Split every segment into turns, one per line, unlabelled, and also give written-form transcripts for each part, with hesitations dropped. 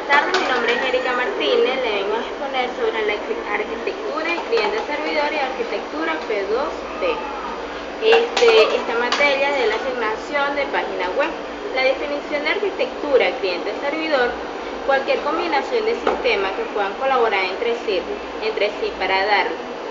tardes, mi nombre es Erika Martínez, le vengo a exponer sobre la arquitectura de cliente-servidor y arquitectura P2P. Esta materia de la asignación de página web. La definición de arquitectura cliente-servidor: cualquier combinación de sistemas que puedan colaborar entre sí para dar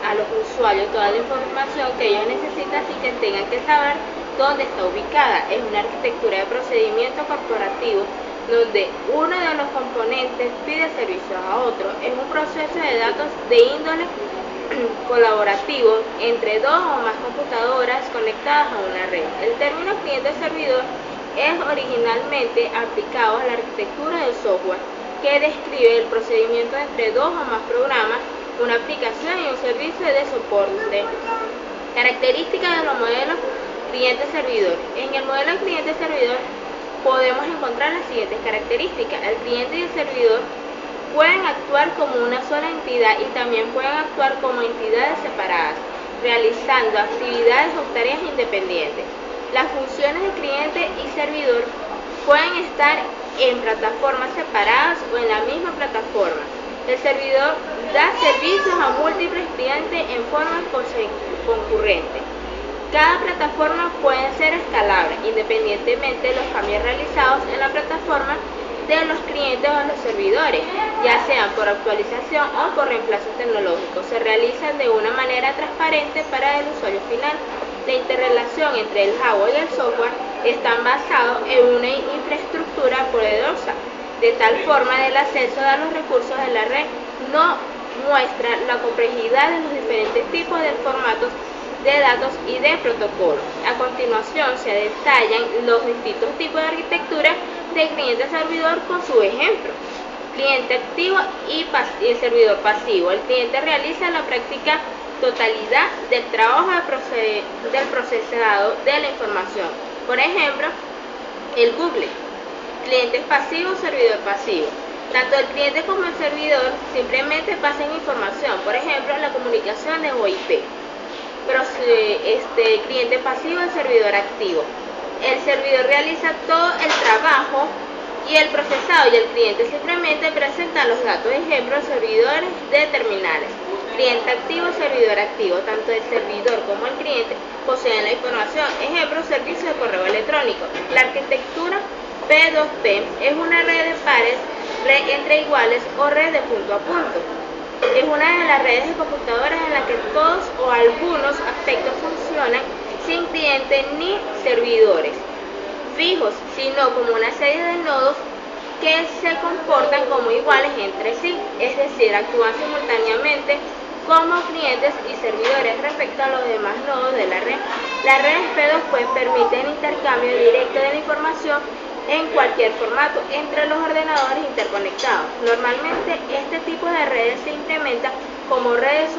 a los usuarios toda la información que ellos necesitan sin que tengan que saber dónde está ubicada. Es una arquitectura de procedimiento corporativo donde uno de los componentes pide servicios a otro. Es un proceso de datos de índole colaborativo entre dos o más computadoras conectadas a una red. El término cliente-servidor es originalmente aplicado a la arquitectura del software, que describe el procedimiento entre dos o más programas, una aplicación y un servicio de soporte. Características de los modelos cliente-servidor. En el modelo cliente-servidor podemos encontrar las siguientes características. El cliente y el servidor pueden actuar como una sola entidad y también pueden actuar como entidades separadas, realizando actividades o tareas independientes. Las funciones de cliente y servidor pueden estar en plataformas separadas o en la misma plataforma. El servidor da servicios a múltiples clientes en forma concurrente. Cada plataforma puede ser escalable, independientemente de los cambios realizados en la plataforma de los clientes o los servidores, ya sean por actualización o por reemplazo tecnológico. Se realizan de una manera transparente para el usuario final. La interrelación entre el hardware y el software están basados en una infraestructura poderosa, de tal forma que el acceso a los recursos de la red no muestra la complejidad de los diferentes tipos de formatos de datos y de protocolos. A continuación se detallan los distintos tipos de arquitectura de cliente-servidor con su ejemplo. Cliente activo y el servidor pasivo. El cliente realiza la práctica totalidad del trabajo del procesado de la información. Por ejemplo, el Google. Cliente pasivo, servidor pasivo. Tanto el cliente como el servidor simplemente pasan información, por ejemplo, la comunicación de OIP. Cliente pasivo, el servidor activo. El servidor realiza todo el trabajo y el procesado, y el cliente simplemente presenta los datos. Ejemplo, servidores de terminales. Cliente activo, servidor activo. Tanto el servidor como el cliente poseen la información. Ejemplo, servicio de correo electrónico. La arquitectura P2P es una red de pares, red entre iguales o red de punto a punto. Es una de las redes de computadoras en la que todos o algunos aspectos funcionan sin clientes ni servidores fijos, sino como una serie de nodos que se comportan como iguales entre sí, es decir, actúan simultáneamente como clientes y servidores respecto a los demás nodos de la red. Las redes P2P permiten intercambio directo de la información en cualquier formato entre los ordenadores interconectados. Normalmente este tipo de redes se implementa como redes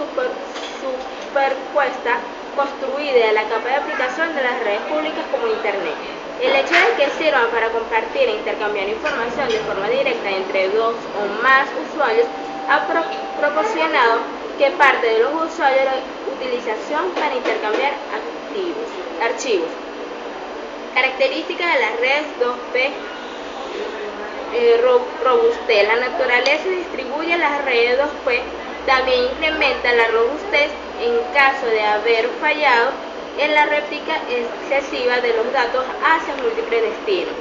superpuestas construida de la capa de aplicación de las redes públicas como Internet. El hecho de que sirvan para compartir e intercambiar información de forma directa entre dos o más usuarios ha proporcionado que parte de los usuarios la utilización para intercambiar archivos. Características de las redes 2P. Robustez. La naturaleza distribuye las redes 2P. También implementa la robustez en caso de haber fallado en la réplica excesiva de los datos hacia múltiples destinos.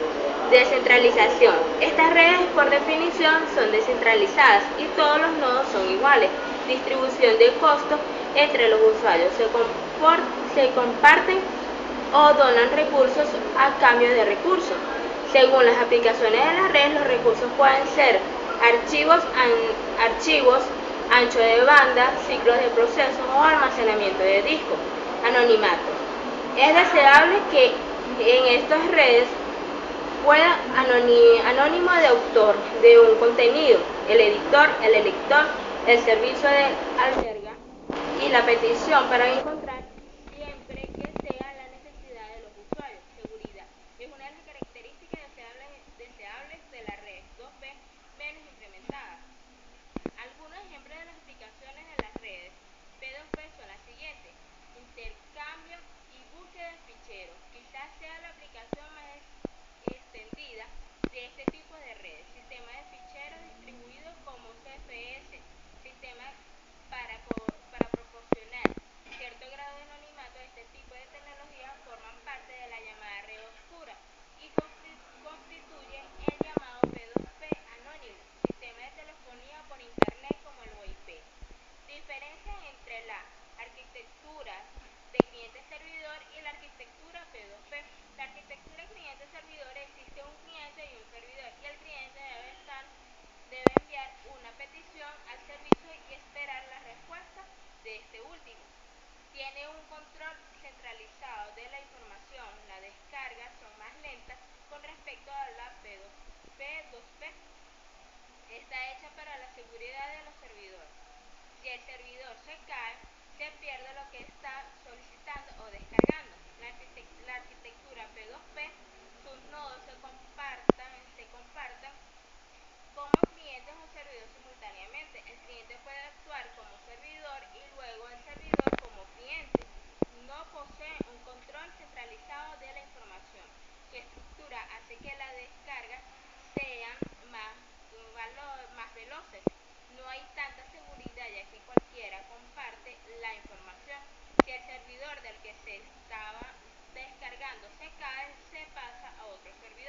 Descentralización. Estas redes por definición son descentralizadas y todos los nodos son iguales. Distribución de costos entre los usuarios. Se comparten o donan recursos a cambio de recursos. Según las aplicaciones de la red, los recursos pueden ser archivos, ancho de banda, ciclos de proceso o almacenamiento de disco. Anonimato. Es deseable que en estas redes pueda anónimo de autor de un contenido, el editor, el elector, el servicio de alberga y la petición para encontrar siempre que sea la necesidad de los usuarios. Seguridad. Es una de las características deseables de la red 2P menos implementadas. Algunos ejemplos de las aplicaciones de las redes P2P son las siguientes: intercambio y búsqueda de ficheros. Quizás sea la aplicación más extendida de este tipo de redes. Sistema de ficheros sistema para proporcionar cierto grado de anonimato. Este tipo de tecnologías forman parte de la llamada red oscura y constituyen el llamado P2P anónimo, sistema de telefonía por internet como el VoIP. Diferencias entre la arquitectura de cliente-servidor y la arquitectura P2P. La arquitectura cliente-servidor existe un cliente y un servidor, y el cliente debe enviar una petición al servicio y esperar la respuesta de este último. Tiene un control centralizado de la información. Las descargas son más lentas con respecto a la P2P. Está hecha para la seguridad de los servidores. Si el servidor se cae, se pierde lo que está solicitando o descargando. La arquitectura P2P, sus nodos se compartan como clientes o servidores simultáneamente. El cliente puede actuar como servidor y luego el servidor como cliente. No posee un control centralizado de la información. Su estructura hace que las descargas sean más veloces. No hay tanta seguridad, ya que cualquiera comparte la información. Si el servidor del que se estaba descargando se cae, se pasa a otro servidor.